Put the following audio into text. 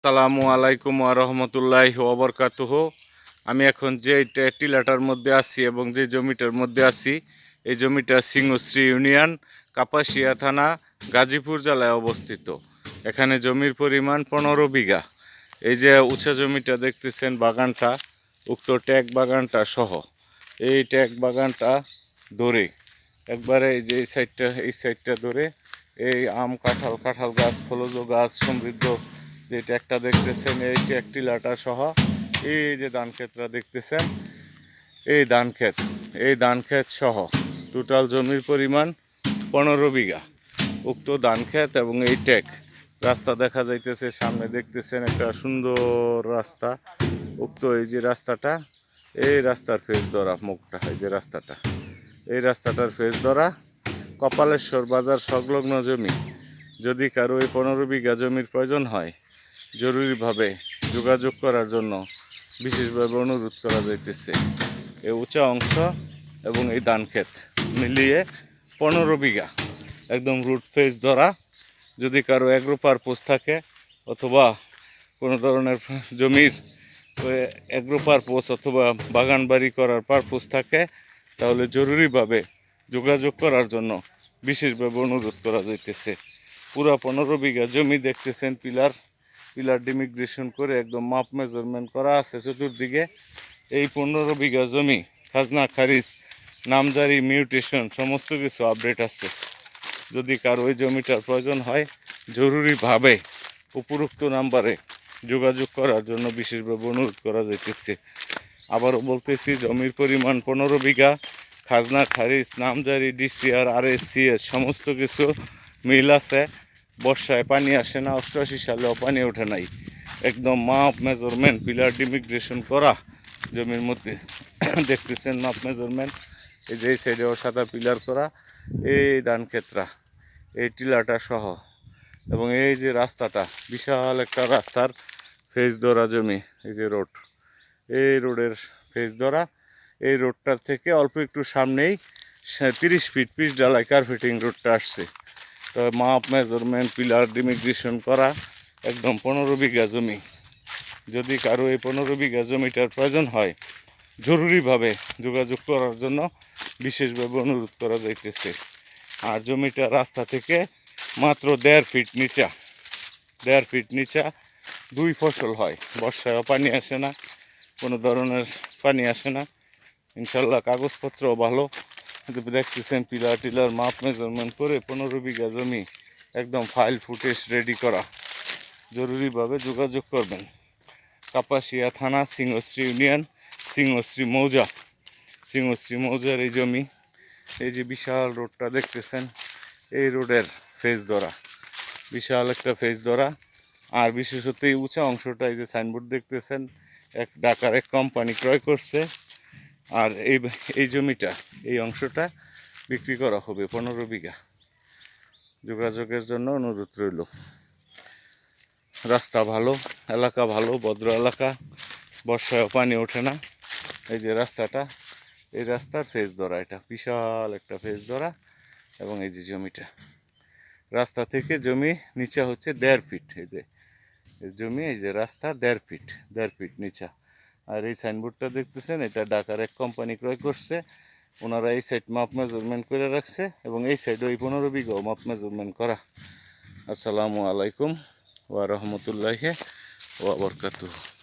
আসসালামু আলাইকুম ওয়া রাহমাতুল্লাহি ওয়া বারাকাতুহু। আমি এখন যে টিলাটার মধ্যে আছি এবং যে জমিটার মধ্যে আছি, এই জমিটা সিংহশ্রী ইউনিয়ন, কাপাসিয়া থানা, গাজীপুর জেলায় অবস্থিত। এখানে জমির পরিমাণ 15 বিঘা। এই যে উঁচা জমিটা দেখতেছেন, বাগানটা, উক্ত ট্যাগ বাগানটা সহ, এই ট্যাগ বাগানটা ধরে একবারে এই যে এই সাইডটা ধরে এই আম, কাঁঠাল গাছ, ফলজ গাছ সমৃদ্ধ যে ট্যাগটা দেখতেছেন, এই ট্যাগ টিলাটা সহ এই যে ধান ক্ষেতটা দেখতেছেন, এই ধান ক্ষেত সহ টোটাল জমির পরিমাণ 15 বিঘা। উক্ত ধান ক্ষেত এবং এই ট্যাগ রাস্তা দেখা যাইতেছে, সামনে দেখতেছেন একটা সুন্দর রাস্তা। উক্ত এই যে রাস্তাটা, এই রাস্তার ফেস ধরা মুখটা, এই যে রাস্তাটা, এই রাস্তাটার ফেস ধরা কপালেশ্বর বাজার সংলগ্ন জমি। যদি কারো এই 15 বিঘা জমির প্রয়োজন হয়, জরুরিভাবে যোগাযোগ করার জন্য বিশেষভাবে অনুরোধ করা যাইতেছে। এই উঁচা অংশ এবং এই ধান ক্ষেত মিলিয়ে 15 বিঘা, একদম রুট ফেস ধরা। যদি কারো অ্যাগ্রো পারপোজ থাকে অথবা কোনো ধরনের জমির অ্যাগ্রো পারপোজ অথবা বাগান বাড়ি করার পারপোজ থাকে, তাহলে জরুরিভাবে যোগাযোগ করার জন্য বিশেষভাবে অনুরোধ করা যাইতেছে। পুরা 15 বিঘা জমি দেখতেছেন, পিলার ডিমিগ্রেশন করে একদম মাপ মেজারমেন্ট করা আছে চতুর্দিকে। এই 15 বিঘা জমি খাজনা খারিজ, নামজারি, মিউটেশন সমস্ত কিছু আপডেট আছে। যদি কারো ওই জমিটার প্রয়োজন হয়, জরুরিভাবে উপরোক্ত নাম্বারে যোগাযোগ করার জন্য বিশেষভাবে অনুরোধ করা যাইতেছে। আবারও বলতেছি, জমির পরিমাণ 15 বিঘা, খাজনা খারিজ, নামজারি, ডিসিআর, RSCS সমস্ত কিছু মিল আছে। বর্ষায় পানি আসে না, 88 সালেও পানি ওঠে নাই। একদম মাপ মেজারমেন্ট, পিলার ডিমিগ্রেশন করা জমির মধ্যে দেখতেছেন মাপ মেজারমেন্ট। এই যে এই সাইডেও সাদা পিলার করা, এই ধান ক্ষেত্রা, এই টিলাটা সহ এবং এই যে রাস্তাটা, বিশাল একটা রাস্তার ফেজ ধরা জমি। এই যে রোড, এই রোডের ফেজ ধরা। এই রোডটার থেকে অল্প একটু সামনেই 30 ফিট পিচ ডালাই কার্পেটিং রোডটা আসছে। তবে মাপ মেজারমেন্ট, পিলার ডিমিগ্রেশন করা একদম 15 বিঘা জমি। যদি কারো এই 15 বিঘা জমিটার প্রয়োজন হয়, জরুরিভাবে যোগাযোগ করার জন্য বিশেষভাবে অনুরোধ করা যাইতেছে। আর জমিটা রাস্তা থেকে মাত্র 1.5 ফিট নিচা, 1.5 ফিট নিচা 2 ফসল হয়। বর্ষায়ও পানি আসে না, কোনো ধরনের পানি আসে না। ইনশাল্লাহ কাগজপত্রও ভালো। দেখতেছেন পিলার টিলার মাপ মেজারমেন্ট করে 15 বিঘা জমি একদম ফাইল ফুটেজ রেডি করা। জরুরিভাবে যোগাযোগ করবেন। কাপাসিয়া থানা, সিংহশ্রী ইউনিয়ন, সিংহশ্রী মৌজার এই জমি। এই যে বিশাল রোডটা দেখতেছেন, এই রোডের ফেজ ধরা, বিশাল একটা ফেজ ধরা। আর বিশেষত এই উঁচা অংশটা, এই যে সাইনবোর্ড দেখতেছেন, ঢাকার এক কোম্পানি ক্রয় করছে। আর এই জমিটা, এই অংশটা বিক্রি করা হবে 15 বিঘা। যোগাযোগের জন্য অনুরোধ রইল। রাস্তা ভালো, এলাকা ভালো, ভদ্র এলাকা, বর্ষায়ও পানি ওঠে না। এই যে রাস্তাটা, এই রাস্তার ফেজ ধরা, এটা বিশাল একটা ফেজ ধরা। এবং এই যে জমিটা, রাস্তা থেকে জমি নিচা হচ্ছে 1.5 ফিট। এই যে জমি, এই যে রাস্তা 1.5 ফিট নিচা। আর এই সাইনবোর্ডটা দেখতেছেন, এটা ঢাকার এক কোম্পানি ক্রয় করছে। ওনারা এই সাইড মাপ মেজারমেন্ট করে রাখছে এবং এই সাইডে ওই 15 বিঘাও মাপ মেজারমেন্ট করা। আসসালামু আলাইকুম ওয়া রাহমাতুল্লাহি ওয়া বারাকাতুহু।